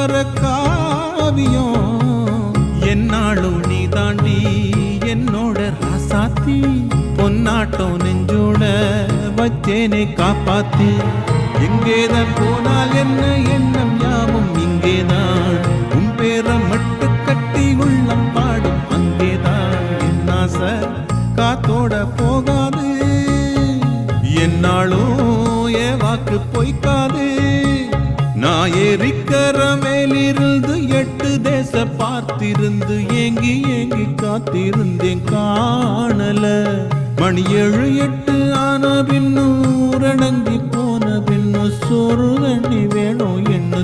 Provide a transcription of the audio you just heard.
வர காவியம் என்னாலும் நீ தாண்டி என்னோட ராசாத்தி பொன்னாட்டம் நெஞ்சோட வச்சேனை காப்பாத்தி எங்கேதான் போனால் என்ன எண்ணம் யாவும் இங்கேதான் உன் பேர மட்டு கட்டி உள்ளம் பாடும் அங்கேதான் என் ஆசை காத்தோட போகாது என்னாலும் என் வாக்கு பொய்க்காது நான் ஏறிக்கர மேலிருந்து 8 தேச பார்த்திருந்து ஏங்கி ஏங்கி காத்திருந்தேன் காணல மணி 7 8 ஆன பின்னும் ஊரடங்கி போன பின்னும் சோறு தண்ணி வேணும் என்ன